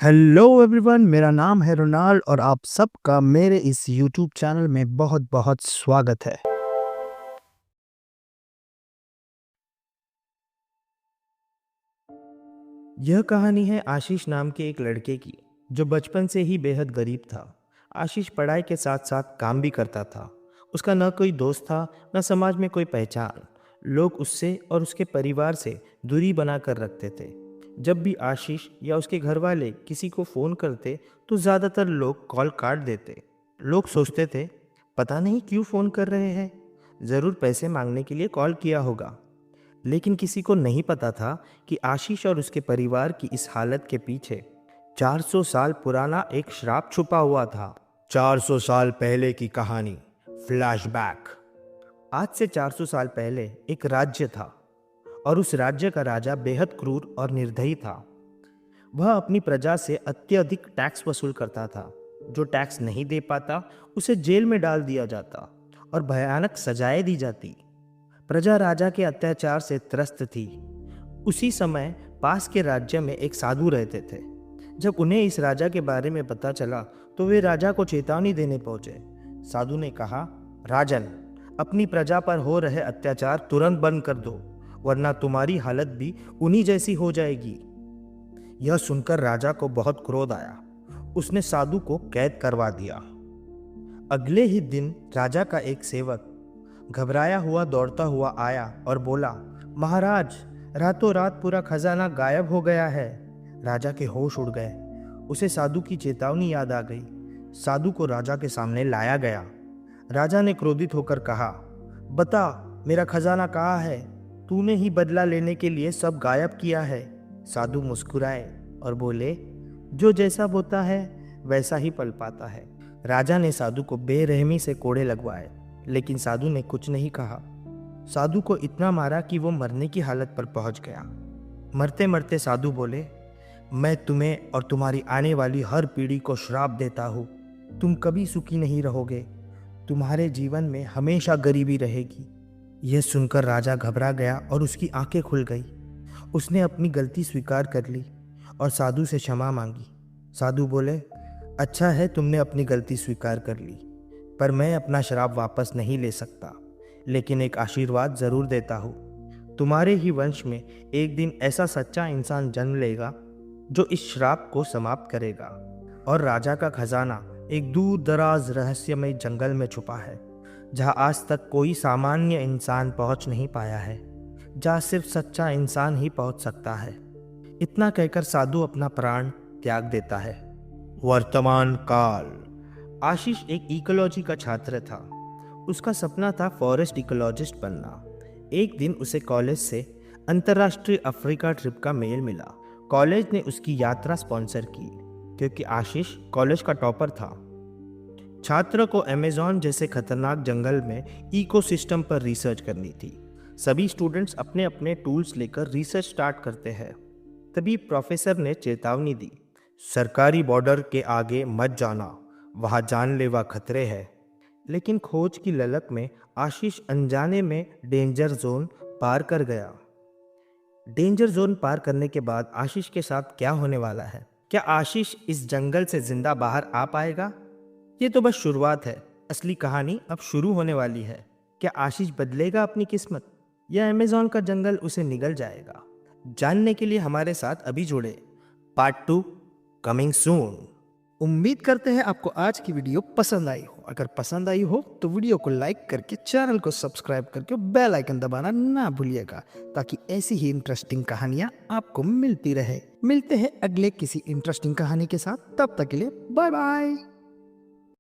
Hello everyone, मेरा नाम है रोनाल्ड और आप सबका मेरे इस यूट्यूब चैनल में बहुत बहुत स्वागत है। यह कहानी है आशीष नाम के एक लड़के की जो बचपन से ही बेहद गरीब था। आशीष पढ़ाई के साथ साथ काम भी करता था। उसका न कोई दोस्त था, न समाज में कोई पहचान। लोग उससे और उसके परिवार से दूरी बना कर रखते थे। जब भी आशीष या उसके घर वाले किसी को फ़ोन करते तो ज़्यादातर लोग कॉल काट देते। लोग सोचते थे, पता नहीं क्यों फ़ोन कर रहे हैं, ज़रूर पैसे मांगने के लिए कॉल किया होगा। लेकिन किसी को नहीं पता था कि आशीष और उसके परिवार की इस हालत के पीछे 400 साल पुराना एक श्राप छुपा हुआ था। 400 साल पहले की कहानी, फ्लैशबैक। आज से 400 साल पहले एक राज्य था और उस राज्य का राजा बेहद क्रूर और निर्दयी था। वह अपनी प्रजा से अत्यधिक टैक्स वसूल करता था। जो टैक्स नहीं दे पाता उसे जेल में डाल दिया जाता और भयानक सजाएं दी जाती। प्रजा राजा के अत्याचार से त्रस्त थी। उसी समय पास के राज्य में एक साधु रहते थे। जब उन्हें इस राजा के बारे में पता चला तो वे राजा को चेतावनी देने पहुंचे। साधु ने कहा, राजन, अपनी प्रजा पर हो रहे अत्याचार तुरंत बंद कर दो, वरना तुम्हारी हालत भी उन्हीं जैसी हो जाएगी। यह सुनकर राजा को बहुत क्रोध आया। उसने साधु को कैद करवा दिया। अगले ही दिन राजा का एक सेवक घबराया हुआ दौड़ता हुआ आया और बोला, महाराज, रातों रात पूरा खजाना गायब हो गया है। राजा के होश उड़ गए। उसे साधु की चेतावनी याद आ गई। साधु को राजा के सामने लाया गया। राजा ने क्रोधित होकर कहा, बता, मेरा खजाना कहाँ है? तूने ही बदला लेने के लिए सब गायब किया है। साधु मुस्कुराए और बोले, जो जैसा बोता है वैसा ही पल पाता है। राजा ने साधु को बेरहमी से कोड़े लगवाए, लेकिन साधु ने कुछ नहीं कहा। साधु को इतना मारा कि वो मरने की हालत पर पहुंच गया। मरते मरते साधु बोले, मैं तुम्हें और तुम्हारी आने वाली हर पीढ़ी को श्राप देता हूँ। तुम कभी सुखी नहीं रहोगे। तुम्हारे जीवन में हमेशा गरीबी रहेगी। यह सुनकर राजा घबरा गया और उसकी आंखें खुल गई। उसने अपनी गलती स्वीकार कर ली और साधु से क्षमा मांगी। साधु बोले, अच्छा है तुमने अपनी गलती स्वीकार कर ली, पर मैं अपना श्राप वापस नहीं ले सकता, लेकिन एक आशीर्वाद ज़रूर देता हूँ। तुम्हारे ही वंश में एक दिन ऐसा सच्चा इंसान जन्म लेगा जो इस श्राप को समाप्त करेगा। और राजा का खजाना एक दूर दराज रहस्यमय जंगल में छुपा है, जहाँ आज तक कोई सामान्य इंसान पहुँच नहीं पाया है, जहाँ सिर्फ सच्चा इंसान ही पहुँच सकता है। इतना कहकर साधु अपना प्राण त्याग देता है। वर्तमान काल। आशीष एक इकोलॉजी का छात्र था। उसका सपना था फॉरेस्ट इकोलॉजिस्ट बनना। एक दिन उसे कॉलेज से अंतर्राष्ट्रीय अफ्रीका ट्रिप का मेल मिला। कॉलेज ने उसकी यात्रा स्पॉन्सर की क्योंकि आशीष कॉलेज का टॉपर था। छात्र को अमेज़न जैसे खतरनाक जंगल में इकोसिस्टम पर रिसर्च करनी थी। सभी स्टूडेंट्स अपने अपने टूल्स लेकर रिसर्च स्टार्ट करते हैं। तभी प्रोफेसर ने चेतावनी दी, सरकारी बॉर्डर के आगे मत जाना, वहाँ जानलेवा खतरे हैं। लेकिन खोज की ललक में आशीष अनजाने में डेंजर जोन पार कर गया। डेंजर जोन पार करने के बाद आशीष के साथ क्या होने वाला है? क्या आशीष इस जंगल से जिंदा बाहर आ पाएगा? ये तो बस शुरुआत है। असली कहानी अब शुरू होने वाली है। क्या आशीष बदलेगा अपनी किस्मत या अमेज़न का जंगल उसे निगल जाएगा? जानने के लिए हमारे साथ अभी जुड़े। Part 2 coming soon. उम्मीद करते हैं आपको आज की वीडियो पसंद आई हो। अगर पसंद आई हो तो वीडियो को लाइक करके चैनल को सब्सक्राइब करके बेल आइकन दबाना ना भूलिएगा, ताकि ऐसी ही इंटरेस्टिंग कहानियाँ आपको मिलती रहे। मिलते हैं अगले किसी इंटरेस्टिंग कहानी के साथ। तब तक के लिए बाय बाय।